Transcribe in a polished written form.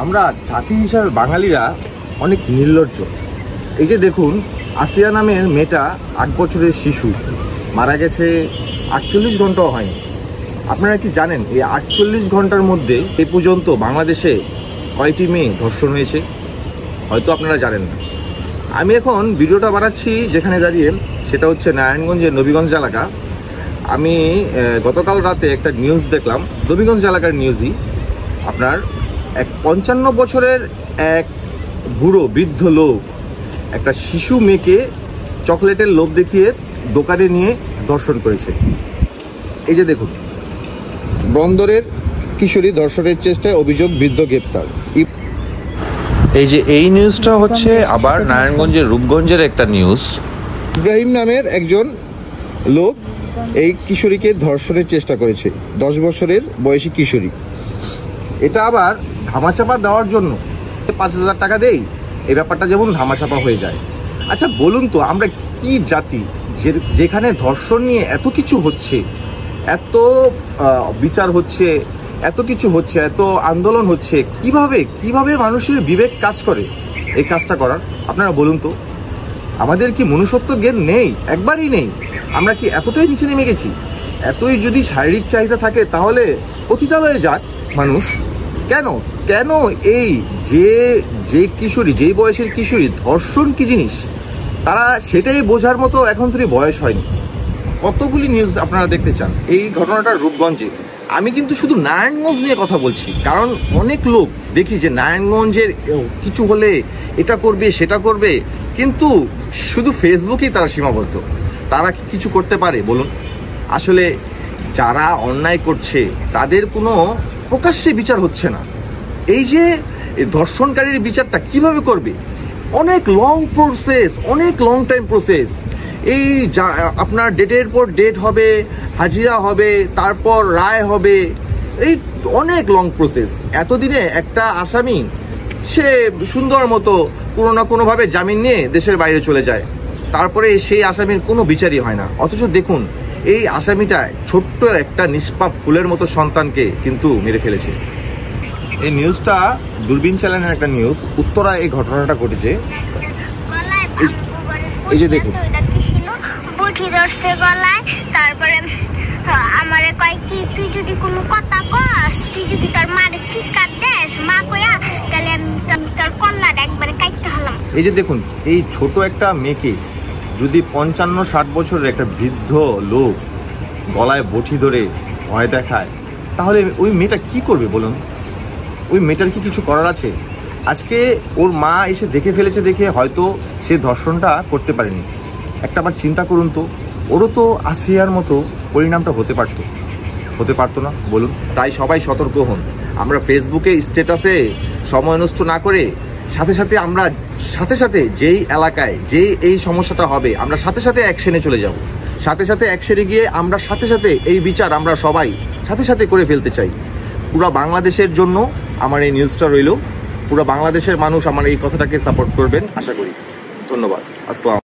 আমরা জাতি হিসাবে বাঙালিরা অনেক নির্লজ্জ। এই যে দেখুন, আসিয়া নামের মেয়েটা 8 বছরের শিশু মারা গেছে, 48 ঘন্টাও হয়নি। আপনারা কি জানেন এই 48 ঘন্টার মধ্যে এ পর্যন্ত বাংলাদেশে কয়টি মেয়ে ধর্ষণ হয়েছে? হয়তো আপনারা জানেন না। আমি এখন ভিডিওটা বানাচ্ছি যেখানে দাঁড়িয়ে, সেটা হচ্ছে নারায়ণগঞ্জের নবীগঞ্জ এলাকা। আমি গতকাল রাতে একটা নিউজ দেখলাম, নবীগঞ্জ এলাকার নিউজই। আপনার এক 55 বছরের এক বুড়ো বৃদ্ধ লোক একটা শিশু মেয়েকে চকলেটের লোভ দেখিয়ে দোকানে নিয়ে ধর্ষণ করেছে। এই যে দেখুন, বন্দরের কিশোরী ধর্ষণের চেষ্টায় অভিযোগ, বৃদ্ধ গ্রেপ্তার। এই যে এই নিউজটা হচ্ছে আবার নারায়ণগঞ্জের রূপগঞ্জের একটা নিউজ। ইব্রাহিম নামের একজন লোক এই কিশোরীকে ধর্ষণের চেষ্টা করেছে, 10 বছরের বয়সী কিশোরী। এটা আবার ধামাচাপা দেওয়ার জন্য 5,000 টাকা দেই, এই ব্যাপারটা যেমন ধামাচাপা হয়ে যায়। আচ্ছা বলুন তো, আমরা কি জাতি যেখানে ধর্ষণ নিয়ে এত কিছু হচ্ছে, এত বিচার হচ্ছে, এত কিছু হচ্ছে, এত আন্দোলন হচ্ছে, কিভাবে মানুষের বিবেক কাজ করে এই কাজটা করার? আপনারা বলুন তো, আমাদের কি মনুষ্যত্ব জ্ঞান নেই? একবারই নেই। আমরা কি এতটাই নিচে নেমে গেছি? এতই যদি শারীরিক চাহিদা থাকে তাহলে পতিতালয়ে যাক মানুষ। কেন এই যে কিশোরী, যেই বয়সের কিশোরী, ধর্ষণ কি জিনিস তারা সেটাই বোঝার মতো এখন থেকে বয়স হয়নি। কতগুলি নিউজ আপনারা দেখতে চান এই ঘটনাটা রূপগঞ্জে। আমি কিন্তু শুধু নারায়ণগঞ্জ নিয়ে কথা বলছি, কারণ অনেক লোক দেখি যে নারায়ণগঞ্জের কিছু হলে এটা করবে সেটা করবে, কিন্তু শুধু ফেসবুকেই তারা সীমাবদ্ধ। তারা কি কিছু করতে পারে বলুন? আসলে যারা অন্যায় করছে তাদের কোনো প্রকাশ্যে বিচার হচ্ছে না। এই যে ধর্ষণকারীর বিচারটা কিভাবে করবে? অনেক লং প্রসেস, অনেক লং টাইম প্রসেস। এই আপনার ডেটের পর ডেট হবে, হাজিরা হবে, তারপর রায় হবে, এই অনেক লং প্রসেস। এতদিনে একটা আসামি সে সুন্দর মতো কোনো না কোনোভাবে জামিন নিয়ে দেশের বাইরে চলে যায়, তারপরে সেই আসামির কোনো বিচারই হয় না। অথচ দেখুন, এই আসামিটা ছোট্ট একটা নিষ্পাপ ফুলের মতো সন্তানকে কিন্তু মেরে ফেলেছে। এই নিউজটা দূরবীন চ্যানেলের একটা নিউজ, উত্তরায় এই ঘটনাটা ঘটেছে। এই যে দেখুন, তারপরে আমারে কয় কি, তুই যদি কোনো কথা কস, তুই যদি তার মারে চিৎকার দেস মা কইয়া, তাহলে আমি তোর কল্লাটা একবারে কাটতে হলাম। এই যে দেখুন, এই ছোট একটা মেয়েকে যদি 55-60 বছরের একটা বৃদ্ধ লোক গলায় বটি ধরে ভয় দেখায়, তাহলে ওই মেয়েটা কি করবে বলুন? ওই মেয়েটার কি কিছু করার আছে? আজকে ওর মা এসে দেখে ফেলেছে, দেখে হয়তো সে ধর্ষণটা করতে পারেনি। একটা বার চিন্তা করুন তো, ওরও তো আসিয়ার মতো পরিণামটা হতে পারতো না বলুন? তাই সবাই সতর্ক হন। আমরা ফেসবুকে স্ট্যাটাসে সময় নষ্ট না করে সাথে সাথে যেই এলাকায় যেই এই সমস্যাটা হবে, আমরা সাথে সাথে অ্যাকশনে চলে যাব। সাথে অ্যাকশনে গিয়ে আমরা সাথে এই বিচার আমরা সবাই সাথে করে ফেলতে চাই। পুরো বাংলাদেশের জন্য আমার এই নিউজটা রইল। পুরো বাংলাদেশের মানুষ আমার এই কথাটাকে সাপোর্ট করবেন আশা করি। ধন্যবাদ। আসসালাম।